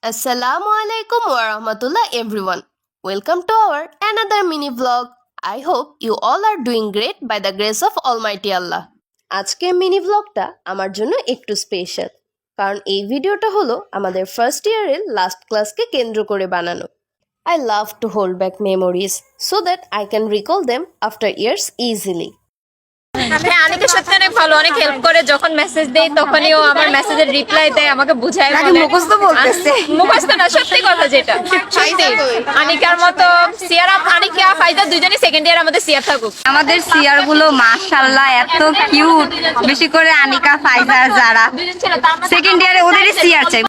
Assalamu alaikum wa rahmatullah everyone. Welcome to our another mini vlog. I hope you all are doing great by the grace of Almighty Allah. আজকের mini ভ্লগটা আমার জন্য একটু special, কারণ এই ভিডিওটা হলো আমাদের ফার্স্ট ইয়ারের লাস্ট ক্লাসকে কেন্দ্র করে বানানো। I love to hold back memories so that I can recall them after years easily. হ্যাঁ, আনিকা সত্যি অনেক ভালো, অনেক হেল্প করে। যখন মেসেজ দেই তখনই ও আমার মেসেজের রিপ্লাই দেয়, আমাকে বুঝায় বলে। মুখস্থ বলতেছে, মুখস্থ না, সত্যি কথা যেটা। আনিকার মতো সিয়ার, আনিকা ফাইজা দুজনেই সেকেন্ড ইয়ার আমাদের সিয়ার থাকুক। আমাদের সিয়ার গুলো মাশাআল্লাহ এত কিউট, বেশি করে আনিকা, ফাইজা, যারা সেকেন্ড ইয়ারে ওদেরই সিয়ার চাই।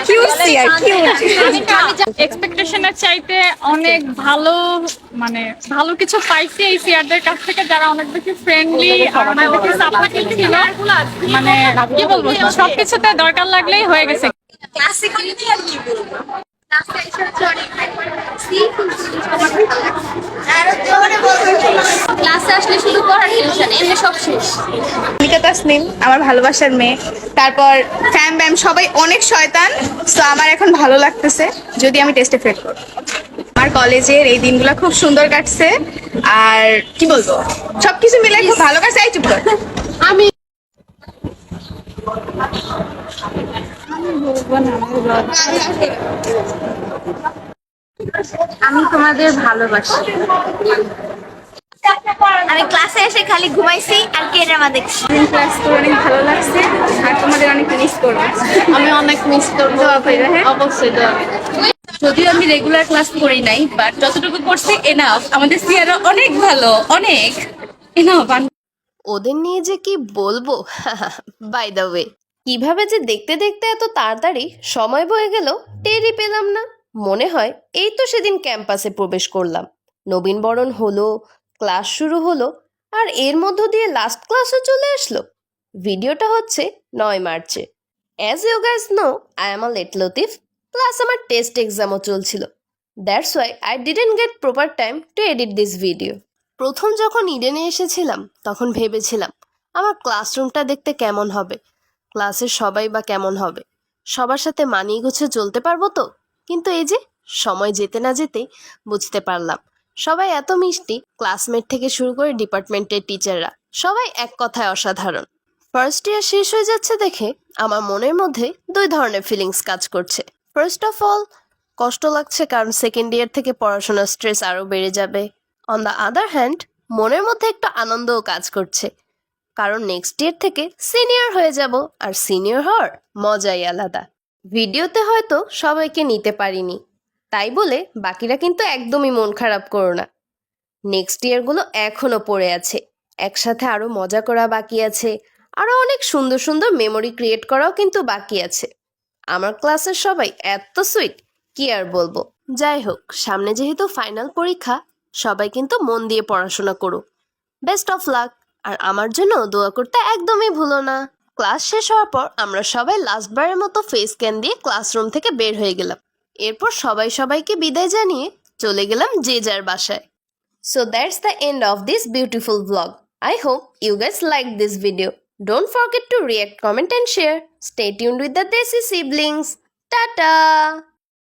কিউট সিয়ার, কিউট। এক্সপেকটেশনের চাইতে অনেক ভালো, মানে ভালো কিছু পাইছি এই সিয়ারদের কাছ থেকে, যারা অনেক বেশি ফ্রেন্ডলি আর অনেক বেশি সাপোর্টিভ ছিল। মানে কি বলবো, সবকিছুতে দরকার লাগলেই হয়ে গেছে। ক্লাসে আসলে শুধু পড়ার টেনশন, এমনি সব শেষ। আনিকা তাসনিম আমার ভালোবাসার মেয়ে, তারপর ফ্যাম ব্যাম সবাই অনেক শয়তান। তো আমার এখন ভালো লাগতেছে যদি আমি টেস্টে ফেল করি। আমার কলেজের এই দিনগুলো খুব সুন্দর কাটছে, আর কি বলবো, সবকিছু মিলে খুব ভালো কাটছে। এই চুপ কর। আমি তোমাদের ভালোবাসি। আমি ক্লাসে এসে খালি ঘুমাইছি আর কে ড্রামা দেখছি। ক্লাস করে অনেক ভালো লাগছে, আর তোমাদের অনেক মিস করবো। আমি অনেক মিস করবো। হ্যাঁ অবশ্যই যদিও আমি রেগুলার ক্লাস করি নাই, বাট যতটুকু করছি এনাফ। আমাদের সিয়ারা অনেক ভালো, অনেক এনাফ। ওদের নিয়ে যে কি বলবো। বাই দ্য ওয়ে, কিভাবে যে দেখতে দেখতে এত তাড়াতাড়ি সময় বয়ে গেল টেরই পেলাম না। মনে হয় এই তো সেদিন ক্যাম্পাসে প্রবেশ করলাম, নবীনবরণ হলো, ক্লাস শুরু হলো, আর এর মধ্য দিয়ে লাস্ট ক্লাসও চলে আসলো। ভিডিওটা হচ্ছে 9 মার্চে। As you guys know, I am a late Latif, plus আমার টেস্ট এক্সামও চলছিল। That's why I didn't get proper time to edit this video. প্রথম যখন ইডেনে এসেছিলাম তখন ভেবেছিলাম আমার ক্লাসরুমটা দেখতে কেমন হবে, ক্লাসের সবাই বা কেমন হবে, সবার সাথে মানিয়ে গুছিয়ে চলতে পারবো তো। কিন্তু এই যে সময় যেতে না যেতেই বুঝতে পারলাম সবাই এত মিষ্টি, ক্লাসমেট থেকে শুরু করে ডিপার্টমেন্টের টিচাররা সবাই এক কথায় অসাধারণ। ফার্স্ট ইয়ার শেষ হয়ে যাচ্ছে দেখে আমার মনের মধ্যে দুই ধরনের ফিলিংস কাজ করছে। ফার্স্ট অফ অল কষ্ট লাগছে, কারণ সেকেন্ড ইয়ার থেকে পড়াশোনার স্ট্রেস আরও বেড়ে যাবে। অন দ্য আদার হ্যান্ড মনের মধ্যে একটা আনন্দও কাজ করছে, কারণ নেক্সট ইয়ার থেকে সিনিয়র হয়ে যাব, আর সিনিয়র হওয়ার মজাই আলাদা। ভিডিওতে হয়তো সবাইকে নিতে পারিনি, তাই বলে বাকিরা কিন্তু একদমই মন খারাপ করো না। নেক্সট ইয়ারগুলো এখনও পড়ে আছে, একসাথে আরও মজা করা বাকি আছে, আরও অনেক সুন্দর সুন্দর মেমোরি ক্রিয়েট করাও কিন্তু বাকি আছে। আমার ক্লাসের সবাই এত সুইট, কি আর বলবো। যাই হোক, সামনে যেহেতু ফাইনাল পরীক্ষা, সবাই কিন্তু মন দিয়ে পড়াশোনা করো। বেস্ট অফ লাক, আর আমার জন্য দোয়া করতে একদমই ভুলো না। ক্লাস শেষ হওয়ার পর আমরা সবাই লাস্টবারের মতো ফেস স্ক্যান দিয়ে ক্লাসরুম থেকে বের হয়ে গেলাম। এরপর সবাই সবাইকে বিদায় জানিয়ে চলে গেলাম যে যার বাসায়। So that's the end of this beautiful vlog. I hope you guys liked this video. Don't forget to react, comment and share. Stay tuned with the Desi siblings. Tata!